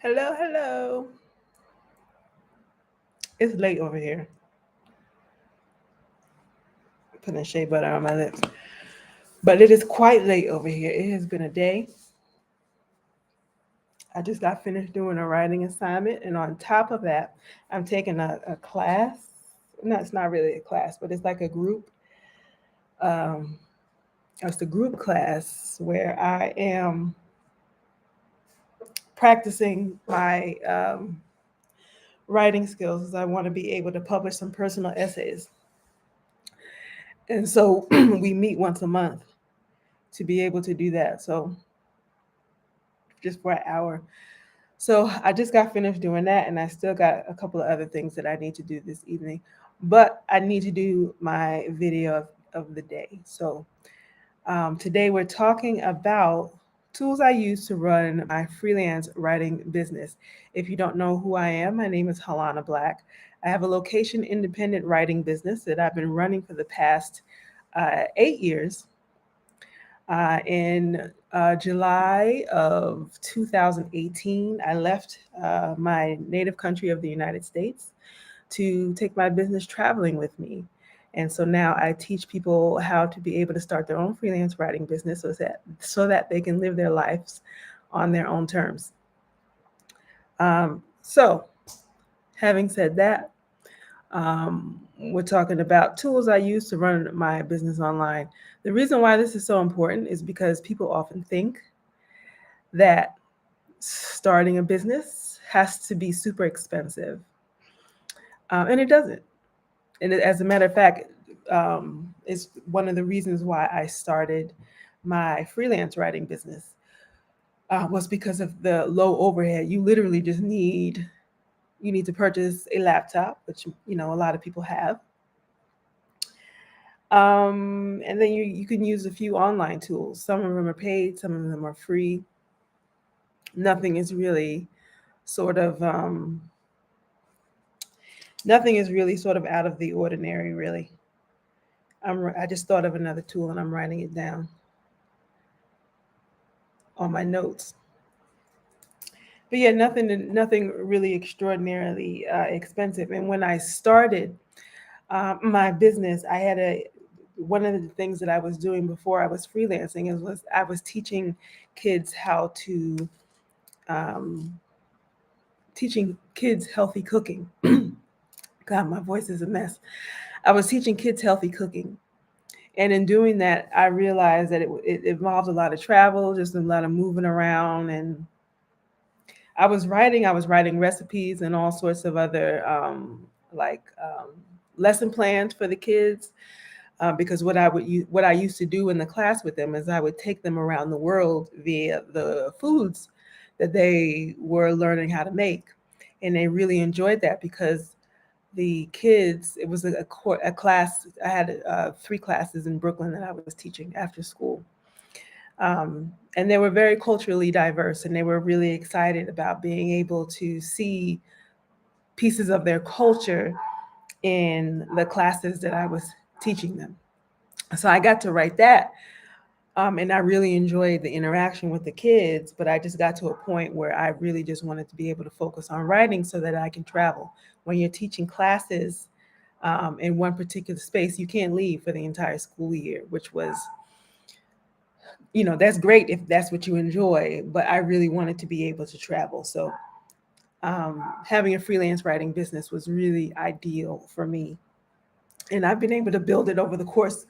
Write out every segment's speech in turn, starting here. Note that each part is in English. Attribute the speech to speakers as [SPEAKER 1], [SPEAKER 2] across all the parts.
[SPEAKER 1] Hello, hello. It's late over here. Putting shea butter on my lips. But it is quite late over here. It has been a day. I just got finished doing a writing assignment. And on top of that, I'm taking a class. No, it's not really a class, but it's like a group. Um, it's the group class where I am practicing my writing skills as I want to be able to publish some personal essays. And so we meet once a month to be able to do that. So just for an hour. So I just got finished doing that, and I still got a couple of other things that I need to do this evening. But I need to do my video of the day. So today we're talking about tools I use to run my freelance writing business. If you don't know who I am, my name is Halana Black. I have a location independent writing business that I've been running for the past 8 years. In July of 2018, I left my native country of the United States to take my business traveling with me. And so now I teach people how to be able to start their own freelance writing business so that they can live their lives on their own terms. So, having said that, we're talking about tools I use to run my business online. The reason why this is so important is because people often think that starting a business has to be super expensive, and it doesn't. And as a matter of fact, it's one of the reasons why I started my freelance writing business was because of the low overhead. You need to purchase a laptop, which a lot of people have. And then you can use a few online tools. Some of them are paid, some of them are free. Nothing is really sort of nothing is really sort of out of the ordinary, really. I just thought of another tool and I'm writing it down on my notes. But yeah, nothing really extraordinarily expensive. And when I started my business, I had a one of the things that I was doing before I was freelancing was I was teaching kids how to um, teaching kids healthy cooking. God, my voice is a mess. I was teaching kids healthy cooking. And in doing that, I realized that it involved a lot of travel, just a lot of moving around. And I was writing recipes and all sorts of other like lesson plans for the kids. Because what I used to do in the class with them is I would take them around the world via the foods that they were learning how to make, and they really enjoyed that because the kids, it was a class. I had three classes in Brooklyn that I was teaching after school, and they were very culturally diverse, and they were really excited about being able to see pieces of their culture in the classes that I was teaching them. So I got to write that. And I really enjoyed the interaction with the kids, but I just got to a point where I really just wanted to be able to focus on writing so that I can travel. When you're teaching classes in one particular space, you can't leave for the entire school year, which was, that's great if that's what you enjoy, but I really wanted to be able to travel. So having a freelance writing business was really ideal for me. And I've been able to build it over the course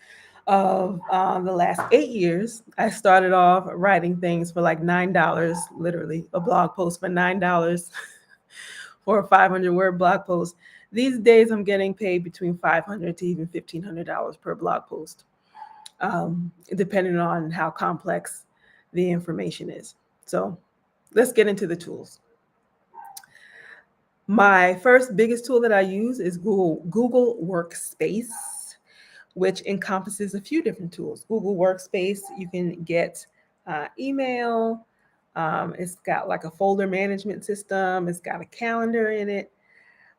[SPEAKER 1] of the last 8 years. I started off writing things for like $9, literally a blog post for $9 for a 500-word blog post. These days, I'm getting paid between $500 to even $1,500 per blog post, depending on how complex the information is. So let's get into the tools. My first biggest tool that I use is Google Workspace, which encompasses a few different tools. Google Workspace, you can get email. It's got like a folder management system. It's got a calendar in it,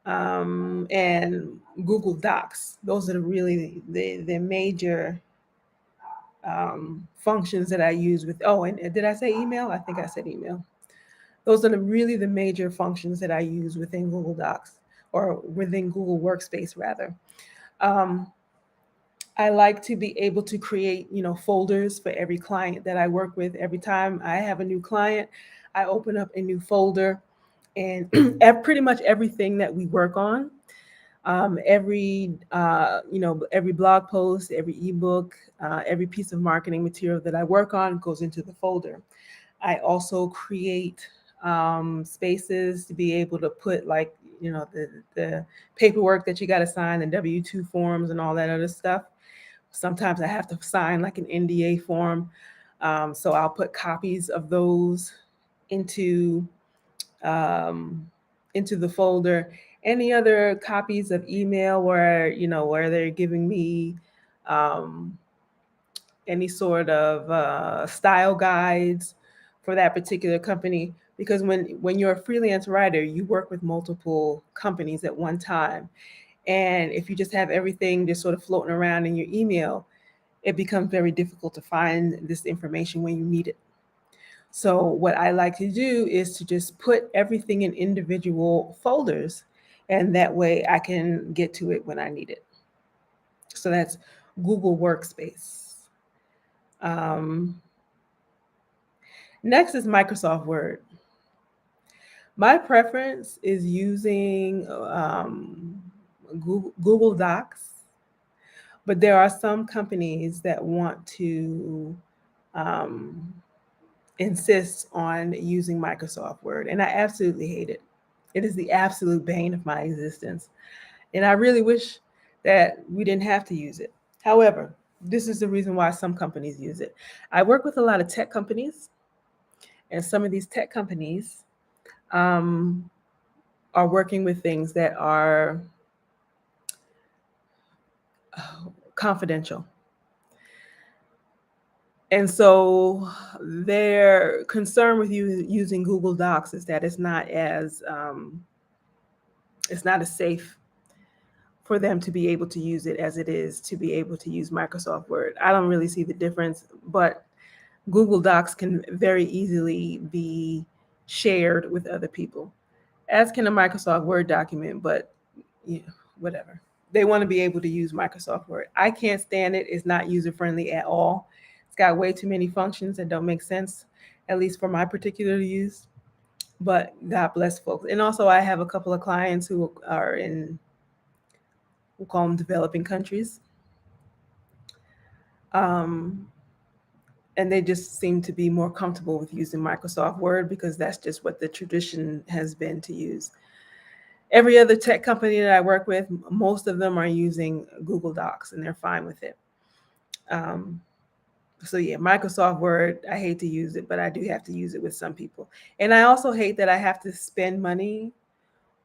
[SPEAKER 1] and Google Docs. Those are really the major functions that I use with. Oh, and did I say email? I think I said email. Those are really the major functions that I use within Google Docs, or within Google Workspace rather. Um, I like to be able to create, folders for every client that I work with. Every time I have a new client, I open up a new folder, and pretty much everything that we work on, every blog post, every ebook, every piece of marketing material that I work on goes into the folder. I also create spaces to be able to put, like, the paperwork that you got to sign, the W-2 forms and all that other stuff. Sometimes I have to sign like an NDA form. So I'll put copies of those into um, into the folder. Any other copies of email where they're giving me um, any sort of style guides for that particular company, because when you're a freelance writer, you work with multiple companies at one time, and if you just have everything just sort of floating around in your email, it becomes very difficult to find this information when you need it. So what I like to do is to just put everything in individual folders, and that way I can get to it when I need it. So that's Google Workspace. Um, Next is Microsoft Word. My preference is using Google Docs, but there are some companies that want to um, insist on using Microsoft Word, and I absolutely hate it. It is the absolute bane of my existence, and I really wish that we didn't have to use it. However, this is the reason why some companies use it. I work with a lot of tech companies, and some of these tech companies um, are working with things that are confidential. And so their concern with you using Google Docs is that it's not as safe for them to be able to use it as it is to be able to use Microsoft Word. I don't really see the difference, but Google Docs can very easily be shared with other people, as can a Microsoft Word document, but you know, whatever. They want to be able to use Microsoft Word. I can't stand it. It's not user friendly at all. It's got way too many functions that don't make sense, at least for my particular use. But God bless folks. And also, I have a couple of clients who are in, we'll call them developing countries. Um, and they just seem to be more comfortable with using Microsoft Word because that's just what the tradition has been to use. Every other tech company that I work with, most of them are using Google Docs and they're fine with it. Um, so yeah, Microsoft Word, I hate to use it, but I do have to use it with some people. And I also hate that I have to spend money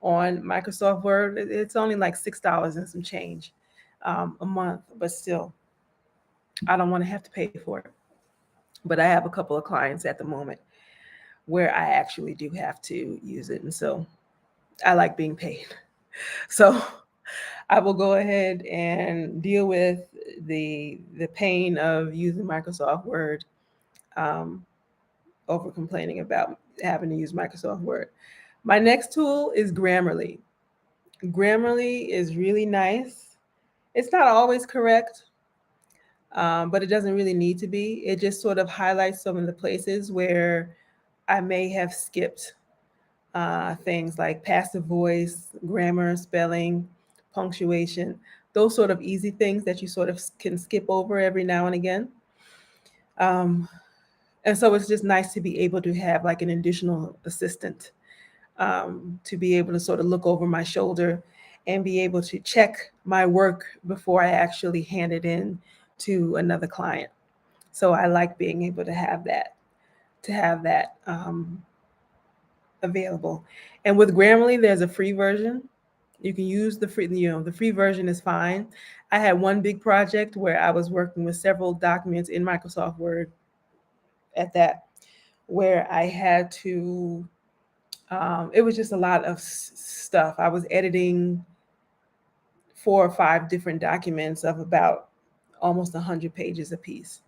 [SPEAKER 1] on Microsoft Word. It's only like $6 and some change a month, but still, I don't want to have to pay for it. But I have a couple of clients at the moment where I actually do have to use it. And so I like being paid. So I will go ahead and deal with the pain of using Microsoft Word um, over complaining about having to use Microsoft Word. My next tool is Grammarly. Grammarly is really nice. It's not always correct, but it doesn't really need to be. It just sort of highlights some of the places where I may have skipped things like passive voice, grammar, spelling, punctuation, those sort of easy things that you sort of can skip over every now and again. Um, and so it's just nice to be able to have like an additional assistant, to be able to sort of look over my shoulder and be able to check my work before I actually hand it in to another client. So I like being able to have that available. And with Grammarly, there's a free version. You can use the free version is fine. I had one big project where I was working with several documents in Microsoft Word at that, where I had to, it was just a lot of stuff. I was editing 4 or 5 different documents of about almost 100 pages apiece.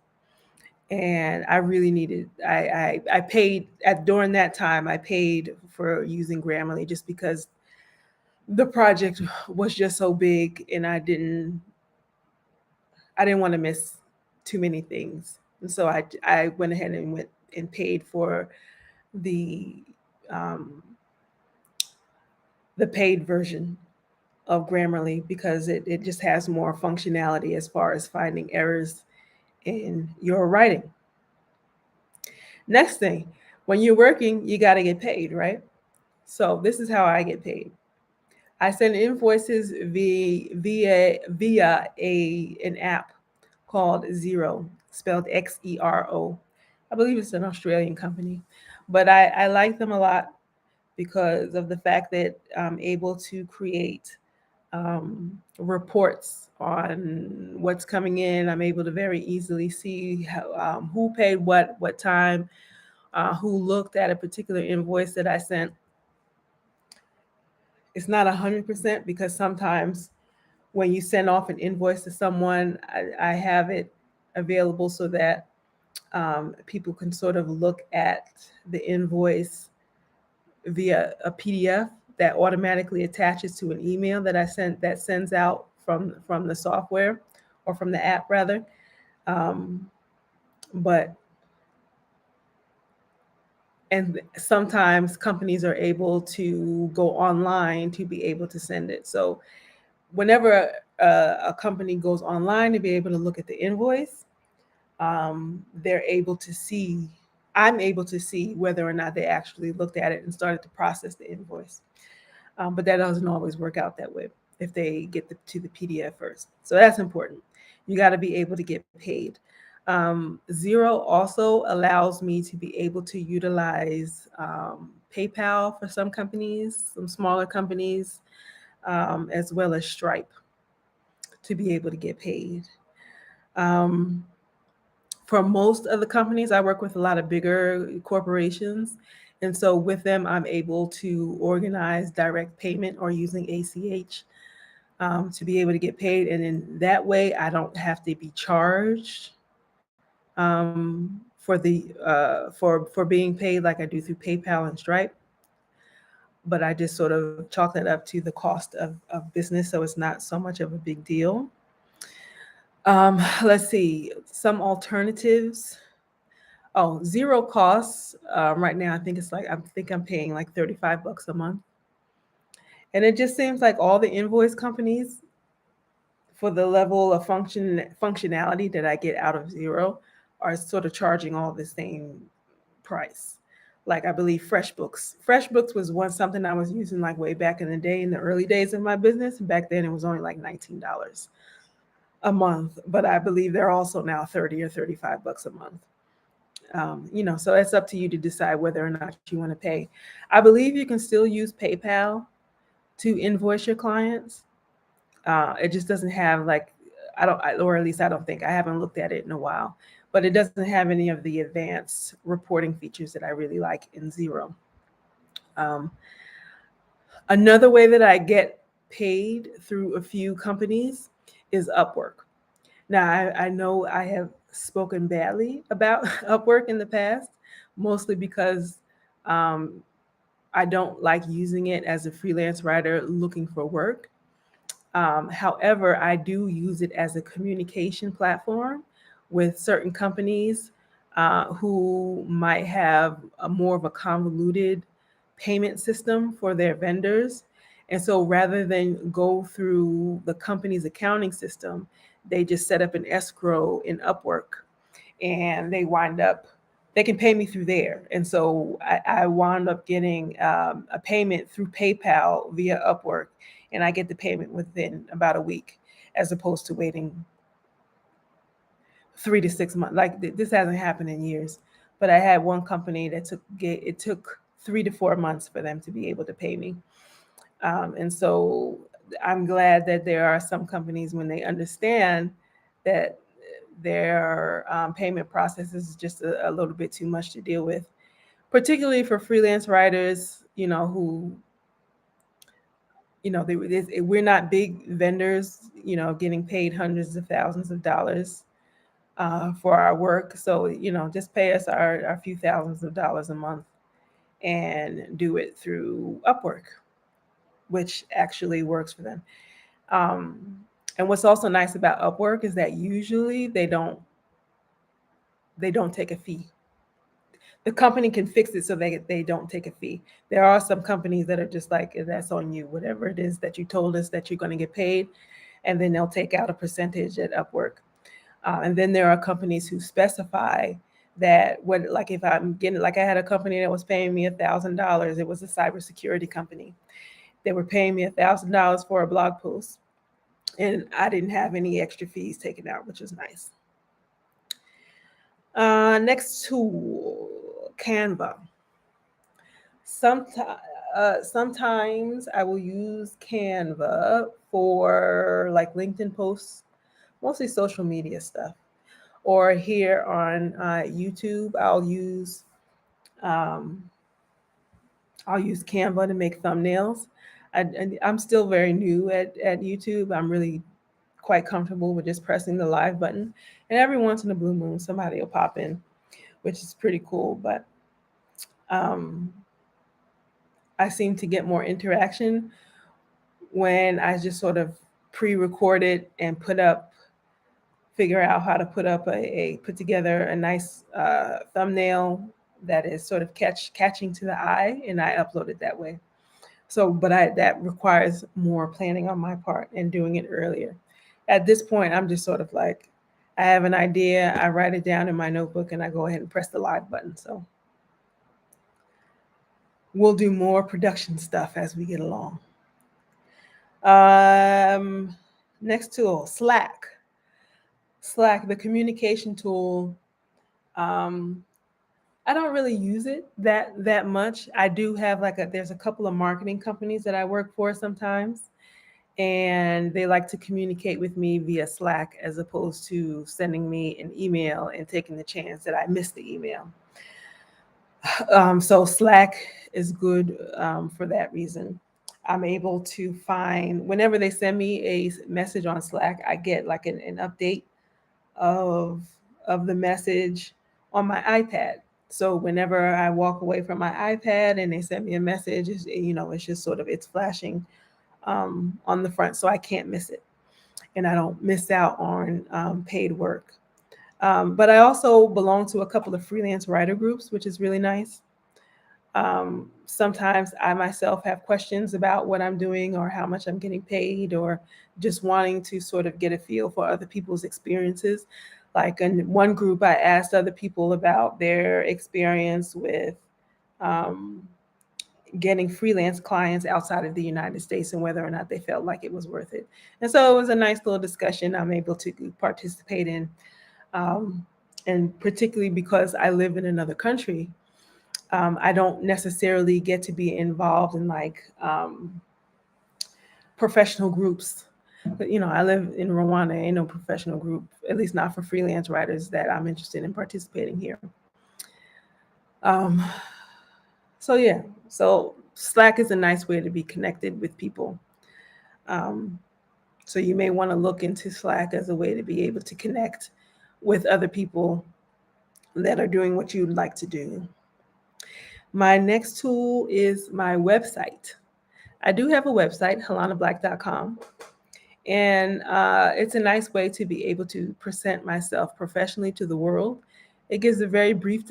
[SPEAKER 1] and I really needed. I paid at during that time. I paid for using Grammarly just because the project was just so big, and I didn't want to miss too many things, and so I went ahead and went and paid for the um, the paid version of Grammarly because it just has more functionality as far as finding errors in your writing. Next thing, when you're working, you got to get paid, right? So this is how I get paid. I send invoices via an app called Zero, spelled Xero. I believe it's an Australian company, but I like them a lot because of the fact that I'm able to create reports on what's coming in. I'm able to very easily see who paid what time, who looked at a particular invoice that I sent. It's not 100% because sometimes when you send off an invoice to someone, I have it available so that people can sort of look at the invoice via a PDF that automatically attaches to an email that I sent that sends out from the software or from the app rather. Um, but and sometimes companies are able to go online to be able to send it. So whenever a company goes online to be able to look at the invoice, they're able to see. I'm able to see whether or not they actually looked at it and started to process the invoice. But that doesn't always work out that way if they get to the PDF first. So that's important. You got to be able to get paid. Zero also allows me to be able to utilize PayPal for some companies, some smaller companies, as well as Stripe to be able to get paid. Um, for most of the companies, I work with a lot of bigger corporations. And so with them, I'm able to organize direct payment or using ACH to be able to get paid. And in that way, I don't have to be charged for being paid like I do through PayPal and Stripe. But I just sort of chalk that up to the cost of business. So it's not so much of a big deal. Let's see, some alternatives. Oh, zero costs. Right now, I think I'm paying like $35 a month. And it just seems like all the invoice companies for the level of functionality that I get out of Zero are sort of charging all the same price. Like I believe FreshBooks. FreshBooks was once something I was using like way back in the day, in the early days of my business. And back then it was only like $19 a month, but I believe they're also now 30 or $35 a month. So it's up to you to decide whether or not you want to pay. I believe you can still use PayPal to invoice your clients. It just doesn't have like or at least I don't think, I haven't looked at it in a while, but it doesn't have any of the advanced reporting features that I really like in Zero. Um, Another way that I get paid through a few companies is Upwork. Now, I know I have spoken badly about Upwork in the past, mostly because um, I don't like using it as a freelance writer looking for work. However, I do use it as a communication platform with certain companies who might have a more of a convoluted payment system for their vendors. And so rather than go through the company's accounting system, they just set up an escrow in Upwork and they can pay me through there. And so I wound up getting a payment through PayPal via Upwork, and I get the payment within about a week, as opposed to waiting 3 to 6 months. Like this hasn't happened in years, but I had one company that it took 3 to 4 months for them to be able to pay me. And so I'm glad that there are some companies when they understand that their payment process is just a little bit too much to deal with, particularly for freelance writers, who, we're not big vendors, getting paid hundreds of thousands of dollars. for our work. So, just pay us our few thousands of dollars a month and do it through Upwork, which actually works for them. Um, and what's also nice about Upwork is that usually they don't take a fee. The company can fix it so they don't take a fee. There are some companies that are just like, that's on you, whatever it is that you told us that you're going to get paid, and then they'll take out a percentage at Upwork. And then there are companies who specify that what, like if I'm getting, like I had a company that was paying me $1,000. It was a cybersecurity company. They were paying me $1,000 for a blog post, and I didn't have any extra fees taken out, which was nice. Next tool, Canva. Sometimes I will use Canva for like LinkedIn posts, mostly social media stuff. Or here on YouTube, um, I'll use Canva to make thumbnails. I'm still very new at YouTube. I'm really quite comfortable with just pressing the live button, and every once in a blue moon, somebody will pop in, which is pretty cool. But um, I seem to get more interaction when I just sort of pre-record it and figure out how to put together a nice thumbnail that is sort of catching to the eye, and I upload it that way. So, but that requires more planning on my part and doing it earlier. At this point, I'm just sort of like, I have an idea, I write it down in my notebook, and I go ahead and press the live button. So we'll do more production stuff as we get along. Um, Next tool, Slack. Slack, the communication tool. Um, I don't really use it that much. I do have there's a couple of marketing companies that I work for sometimes, and they like to communicate with me via Slack as opposed to sending me an email and taking the chance that I missed the email. So Slack is good for that reason. I'm able to find whenever they send me a message on Slack, I get like an update of the message on my iPad. So whenever I walk away from my iPad and they send me a message, it's just sort of it's flashing on the front, so I can't miss it, and I don't miss out on paid work. But I also belong to a couple of freelance writer groups, which is really nice. Sometimes I myself have questions about what I'm doing or how much I'm getting paid, or just wanting to sort of get a feel for other people's experiences. Like in one group, I asked other people about their experience with um, getting freelance clients outside of the United States and whether or not they felt like it was worth it. And so it was a nice little discussion I'm able to participate in. Um, and particularly because I live in another country, I don't necessarily get to be involved in like professional groups. But I live in Rwanda, ain't no professional group, at least not for freelance writers that I'm interested in participating here. Um, so yeah, so Slack is a nice way to be connected with people. Um, so you may want to look into Slack as a way to be able to connect with other people that are doing what you'd like to do. My next tool is my website. I do have a website, helanablack.com, and it's a nice way to be able to present myself professionally to the world. It gives a very brief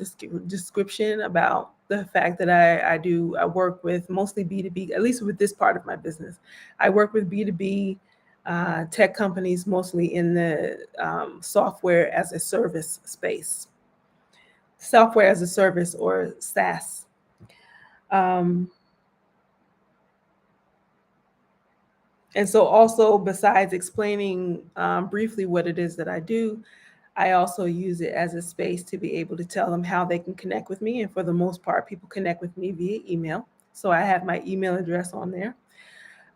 [SPEAKER 1] description about the fact that I work with mostly B2B, at least with this part of my business. I work with B2B tech companies, mostly in the software as a service space, software as a service or SaaS. Um, And so, also, besides explaining briefly what it is that I do, I also use it as a space to be able to tell them how they can connect with me. And for the most part, people connect with me via email. So I have my email address on there.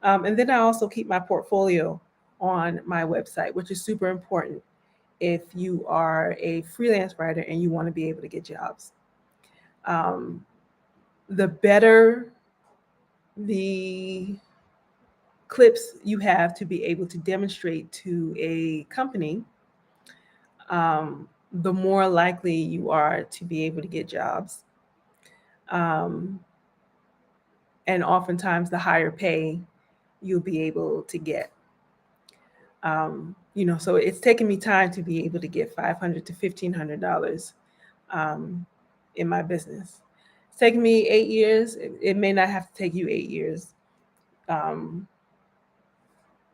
[SPEAKER 1] And then I also keep my portfolio on my website, which is super important if you are a freelance writer and you want to be able to get jobs. Um, the better the clips you have to be able to demonstrate to a company the more likely you are to be able to get jobs. Um, and oftentimes, the higher pay you'll be able to get. So it's taken me time to be able to get $500 to $1,500 um, in my business. It's taken me 8 years. It may not have to take you 8 years um,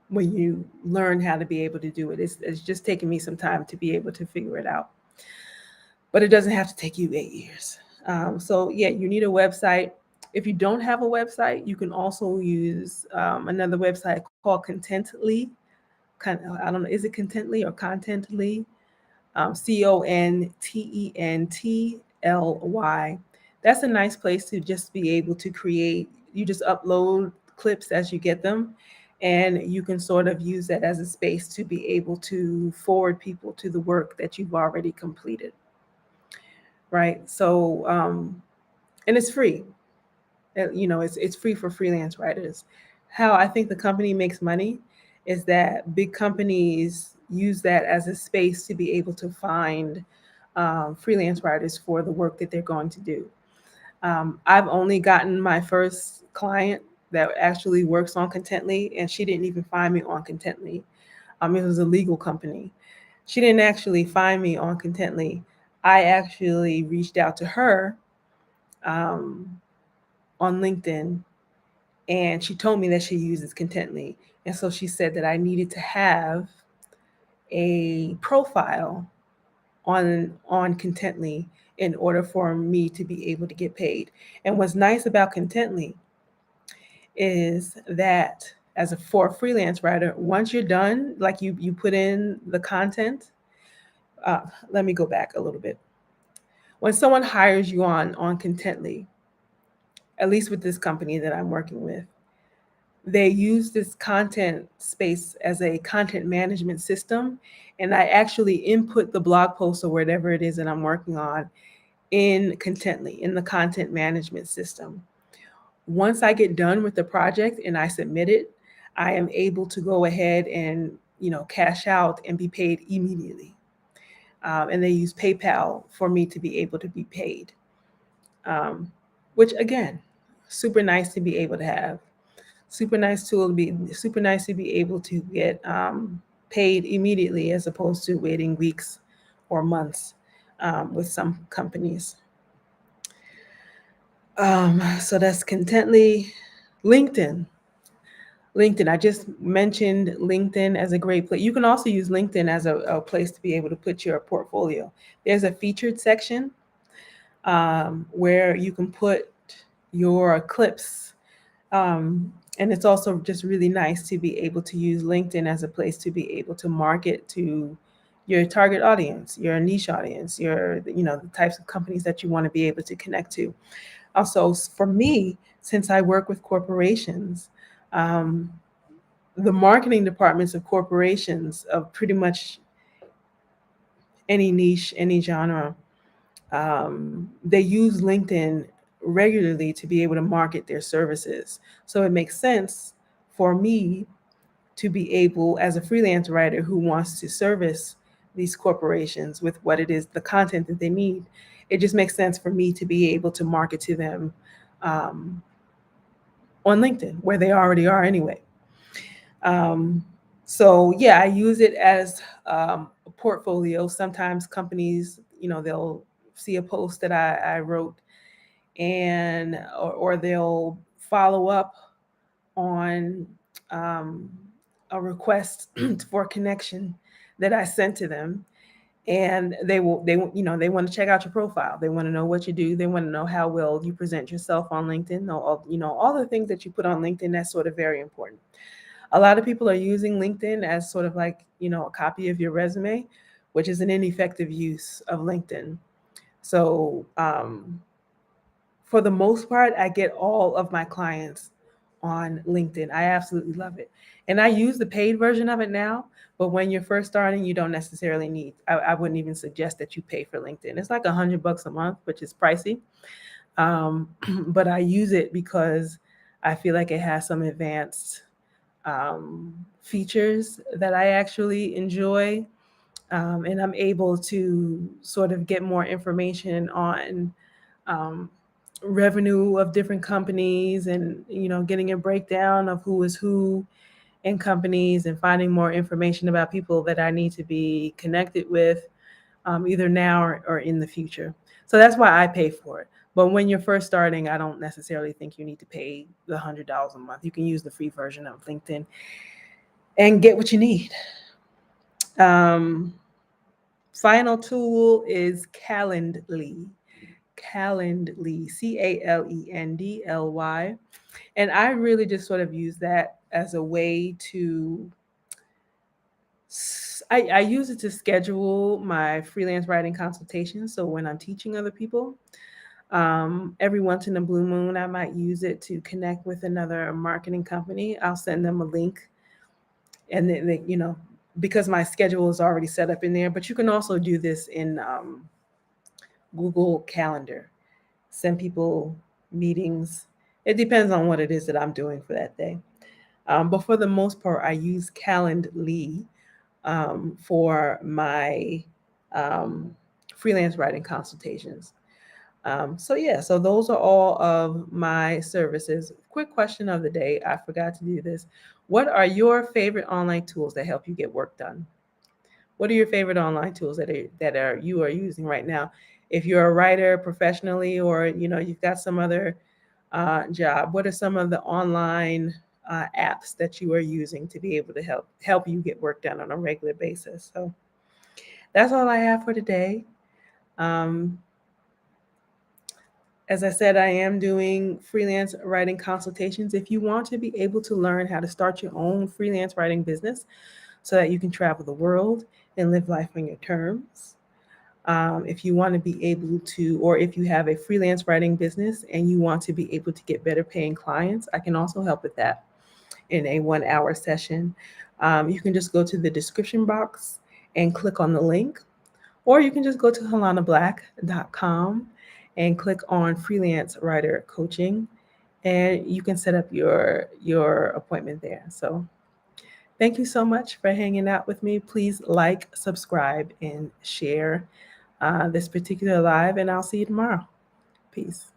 [SPEAKER 1] when you learn how to be able to do it. It's just taken me some time to be able to figure it out. But it doesn't have to take you 8 years. So yeah, you need a website. If you don't have a website, you can also use another website called Contently. I don't know, is it Contently or Contently? Contently. That's a nice place to just be able to create. You just upload clips as you get them, and you can sort of use that as a space to be able to forward people to the work that you've already completed. Right. So, and it's free. It's free for freelance writers. How I think the company makes money is that big companies use that as a space to be able to find freelance writers for the work that they're going to do. I've only gotten my first client that actually works on Contently, and she didn't even find me on Contently. It was a legal company. She didn't actually find me on Contently. I actually reached out to her um, on LinkedIn, and she told me that she uses Contently. And so she said that I needed to have a profile on Contently in order for me to be able to get paid. And what's nice about Contently is that for a freelance writer, once you're done, like you put in the content. Uh, Let me go back a little bit. When someone hires you on Contently, at least with this company that I'm working with, they use this content space as a content management system. And I actually input the blog post or whatever it is that I'm working on in Contently, in the content management system. Once I get done with the project and I submit it, I am able to go ahead and cash out and be paid immediately. And they use PayPal for me to be able to be paid, um, which again, super nice to be able to have. Super nice tool to be super nice to be able to get paid immediately as opposed to waiting weeks or months with some companies. So that's Contently. LinkedIn. LinkedIn. I just mentioned LinkedIn as a great place. You can also use LinkedIn as a place to be able to put your portfolio. There's a featured section where you can put your clips. And it's also just really nice to be able to use LinkedIn as a place to be able to market to your target audience, your niche audience, the types of companies that you want to be able to connect to. Also, for me, since I work with corporations, um, the marketing departments of corporations of pretty much any niche, any genre, they use LinkedIn regularly to be able to market their services. So it makes sense for me to be able, as a freelance writer who wants to service these corporations with what it is, the content that they need, it just makes sense for me to be able to market to them um, on LinkedIn, where they already are anyway. Um, so yeah, I use it as a portfolio. Sometimes companies, they'll see a post that I wrote, and or they'll follow up on um, a request for connection that I sent to them, and they want to check out your profile. They want to know what you do. They want to know how well you present yourself on LinkedIn. All the things that you put on LinkedIn. That's sort of very important. A lot of people are using LinkedIn as sort of like a copy of your resume, which is an ineffective use of LinkedIn. So for the most part, I get all of my clients on LinkedIn. I absolutely love it. And I use the paid version of it now, but when you're first starting, you don't necessarily I wouldn't even suggest that you pay for LinkedIn. It's like $100 a month, which is pricey. But I use it because I feel like it has some advanced features that I actually enjoy. And I'm able to sort of get more information on um, revenue of different companies, and getting a breakdown of who is who in companies, and finding more information about people that I need to be connected with, either now or in the future. So that's why I pay for it. But when you're first starting, I don't necessarily think you need to pay the $100 a month. You can use the free version of LinkedIn and get what you need. Um, Final tool is Calendly. Calendly, Calendly. And I really just sort of use that as a way to, I use it to schedule my freelance writing consultations. So when I'm teaching other people, every once in a blue moon, I might use it to connect with another marketing company. I'll send them a link, and then because my schedule is already set up in there. But you can also do this in Google Calendar. Send people meetings. It depends on what it is that I'm doing for that day. But for the most part, I use Calendly for my um, freelance writing consultations. So those are all of my services. Quick question of the day. I forgot to do this. What are your favorite online tools that help you get work done? What are your favorite online tools that you are using right now? If you're a writer professionally, or you've got some other job, what are some of the online apps that you are using to be able to help you get work done on a regular basis? So that's all I have for today. Um, as I said, I am doing freelance writing consultations. If you want to be able to learn how to start your own freelance writing business so that you can travel the world and live life on your terms. If you want to be able to, or if you have a freelance writing business and you want to be able to get better paying clients, I can also help with that in a 1 hour session. You can just go to the description box and click on the link, or you can just go to helanablack.com and click on freelance writer coaching, and you can set up your appointment there. So thank you so much for hanging out with me. Please like, subscribe, and share this particular live, and I'll see you tomorrow. Peace.